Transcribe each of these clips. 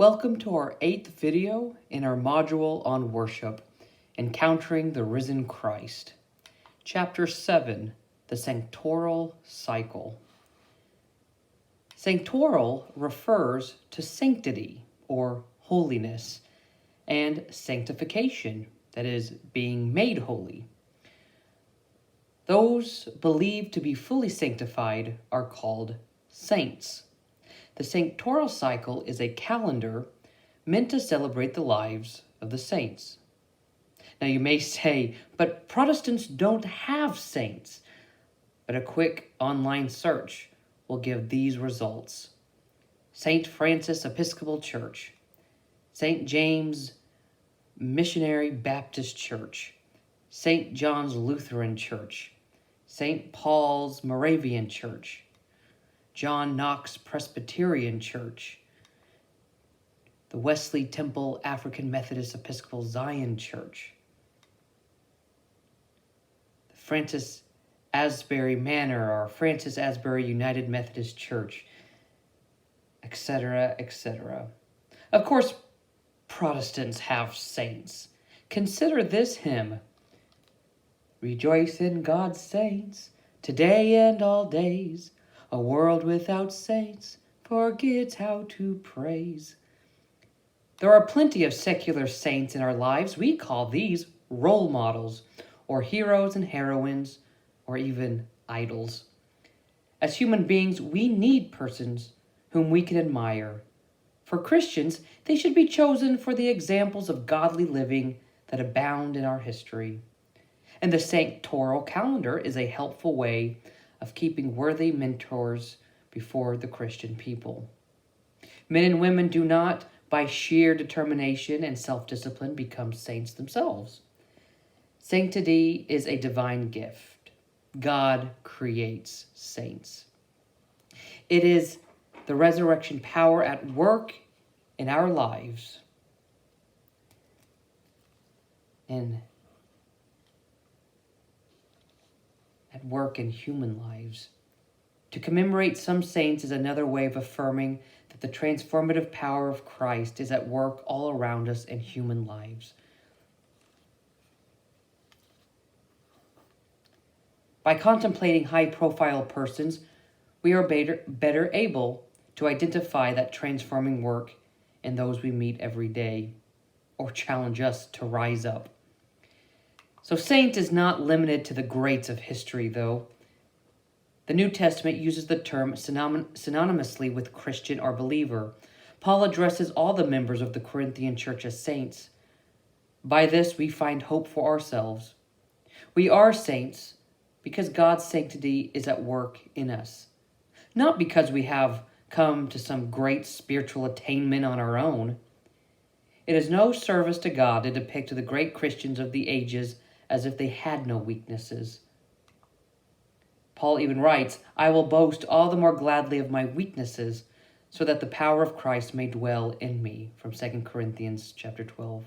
Welcome to our 8th video in our module on worship, Encountering the Risen Christ. Chapter 7, the Sanctoral Cycle. Sanctoral refers to sanctity, or holiness, and sanctification, that is, being made holy. Those believed to be fully sanctified are called saints. The Sanctoral Cycle is a calendar meant to celebrate the lives of the saints. Now you may say, but Protestants don't have saints. But a quick online search will give these results. St. Francis Episcopal Church, St. James Missionary Baptist Church, St. John's Lutheran Church, St. Paul's Moravian Church, John Knox Presbyterian Church, the Wesley Temple African Methodist Episcopal Zion Church, the Francis Asbury Manor or Francis Asbury United Methodist Church, etc., etc. Of course, Protestants have saints. Consider this hymn. Rejoice in God's saints, today and all days. A world without saints forgets how to praise. There are plenty of secular saints in our lives. We call these role models, or heroes and heroines, or even idols. As human beings, we need persons whom we can admire. For Christians, they should be chosen for the examples of godly living that abound in our history. And the Sanctoral calendar is a helpful way of keeping worthy mentors before the Christian people. Men and women do not, by sheer determination and self-discipline, become saints themselves. Sanctity is a divine gift. God creates saints. It is the resurrection power at work in our lives and at work in human lives. To commemorate some saints is another way of affirming that the transformative power of Christ is at work all around us in human lives. By contemplating high-profile persons, we are better able to identify that transforming work in those we meet every day, or challenge us to rise up. So saint is not limited to the greats of history, though. The New Testament uses the term synonymously with Christian or believer. Paul addresses all the members of the Corinthian church as saints. By this, we find hope for ourselves. We are saints because God's sanctity is at work in us, not because we have come to some great spiritual attainment on our own. It is no service to God to depict the great Christians of the ages as if they had no weaknesses. Paul even writes, I will boast all the more gladly of my weaknesses, so that the power of Christ may dwell in me, from 2 Corinthians chapter 12,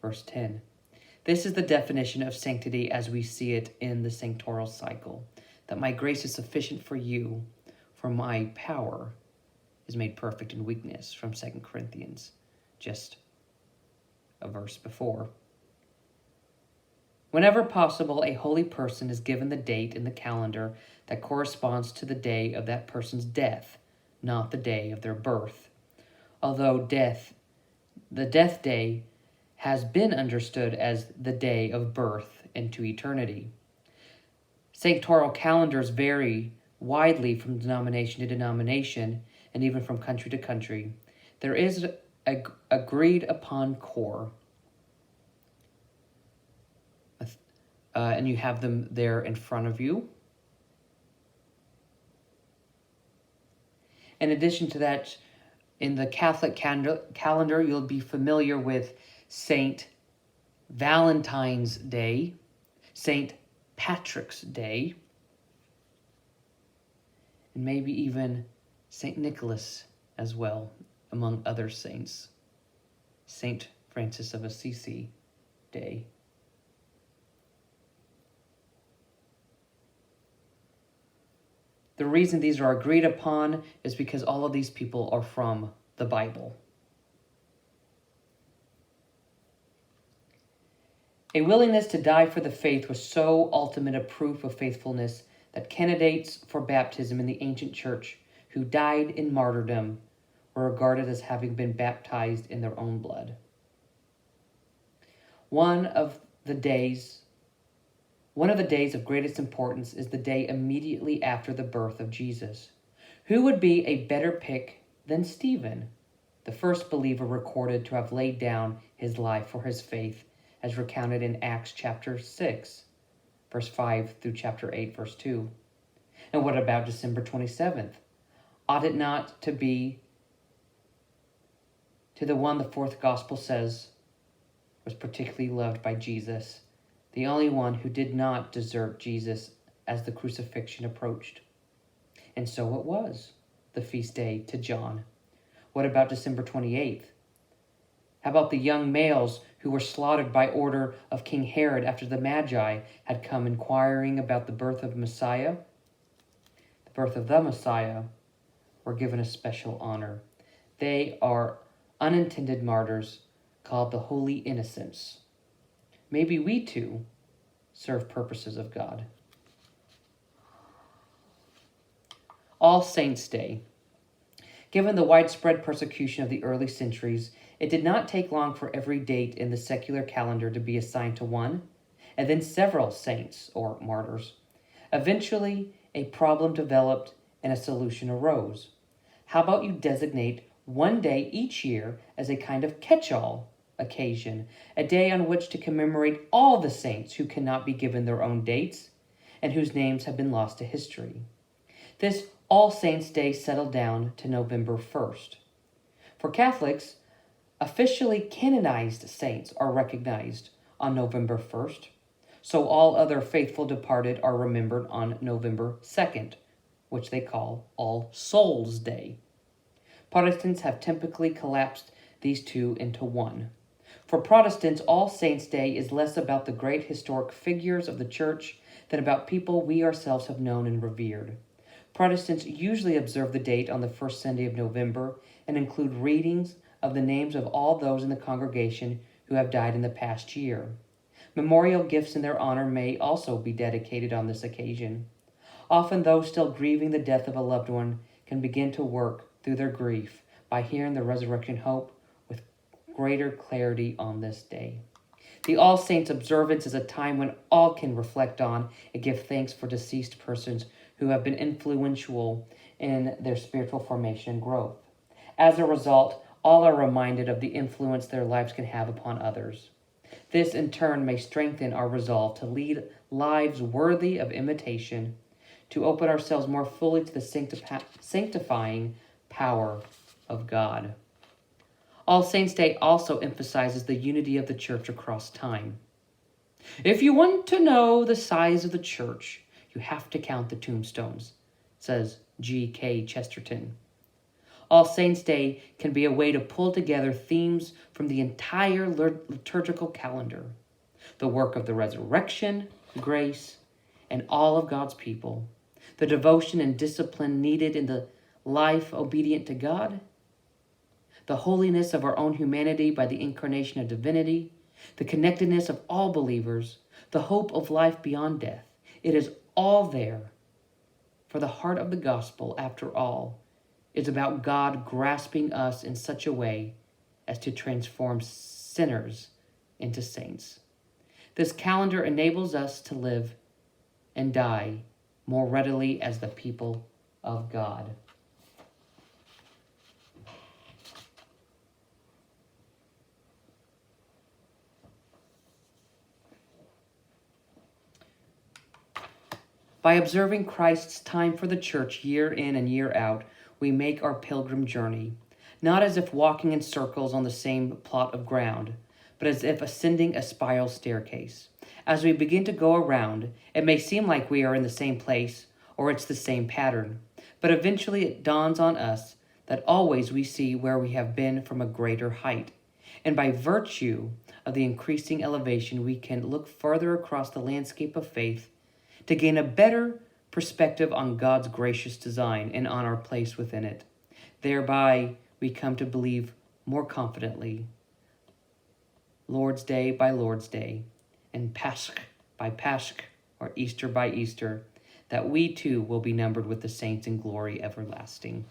verse 10. This is the definition of sanctity as we see it in the Sanctoral Cycle, that my grace is sufficient for you, for my power is made perfect in weakness, from 2 Corinthians, just a verse before. Whenever possible, a holy person is given the date in the calendar that corresponds to the day of that person's death, not the day of their birth. Although the death day has been understood as the day of birth into eternity. Sanctoral calendars vary widely from denomination to denomination and even from country to country. There is an agreed upon core. And you have them there in front of you. In addition to that, in the Catholic calendar, you'll be familiar with St. Valentine's Day, St. Patrick's Day, and maybe even St. Nicholas as well, among other saints. St. Francis of Assisi Day. The reason these are agreed upon is because all of these people are from the Bible. A willingness to die for the faith was so ultimate a proof of faithfulness that candidates for baptism in the ancient church who died in martyrdom were regarded as having been baptized in their own blood. One of the days of greatest importance is the day immediately after the birth of Jesus. Who would be a better pick than Stephen, the first believer recorded to have laid down his life for his faith, as recounted in Acts chapter 6, verse 5 through chapter 8, verse 2. And what about December 27th? Ought it not to be to the one the fourth gospel says was particularly loved by Jesus, the only one who did not desert Jesus as the crucifixion approached? And so it was, the feast day to John. What about December 28th? How about the young males who were slaughtered by order of King Herod after the Magi had come inquiring about the birth of Messiah? The birth of the Messiah were given a special honor. They are unintended martyrs called the Holy Innocents. Maybe we too serve purposes of God. All Saints' Day. Given the widespread persecution of the early centuries, it did not take long for every date in the secular calendar to be assigned to one, and then several saints or martyrs. Eventually, a problem developed and a solution arose. How about you designate one day each year as a kind of catch-all occasion, a day on which to commemorate all the saints who cannot be given their own dates and whose names have been lost to history. This All Saints' Day settled down to November 1st. For Catholics, officially canonized saints are recognized on November 1st, so all other faithful departed are remembered on November 2nd, which they call All Souls' Day. Protestants have typically collapsed these two into one. For Protestants, All Saints' Day is less about the great historic figures of the Church than about people we ourselves have known and revered. Protestants usually observe the date on the first Sunday of November and include readings of the names of all those in the congregation who have died in the past year. Memorial gifts in their honor may also be dedicated on this occasion. Often those still grieving the death of a loved one can begin to work through their grief by hearing the resurrection hope with greater clarity on this day. The All Saints observance is a time when all can reflect on and give thanks for deceased persons who have been influential in their spiritual formation and growth. As a result, all are reminded of the influence their lives can have upon others. This, in turn, may strengthen our resolve to lead lives worthy of imitation, to open ourselves more fully to the sanctifying power of God. All Saints' Day also emphasizes the unity of the church across time. If you want to know the size of the church, you have to count the tombstones, says G.K. Chesterton. All Saints' Day can be a way to pull together themes from the entire liturgical calendar, the work of the resurrection, grace, and all of God's people, the devotion and discipline needed in the life obedient to God, the holiness of our own humanity by the incarnation of divinity, the connectedness of all believers, the hope of life beyond death. It is all there. For the heart of the gospel, after all, is about God grasping us in such a way as to transform sinners into saints. This calendar enables us to live and die more readily as the people of God. By observing Christ's time for the church year in and year out, we make our pilgrim journey, not as if walking in circles on the same plot of ground, but as if ascending a spiral staircase. As we begin to go around, it may seem like we are in the same place or it's the same pattern, but eventually it dawns on us that always we see where we have been from a greater height. And by virtue of the increasing elevation, we can look further across the landscape of faith to gain a better perspective on God's gracious design and on our place within it. Thereby, we come to believe more confidently, Lord's Day by Lord's Day, and Pasch by Pasch, or Easter by Easter, that we too will be numbered with the saints in glory everlasting.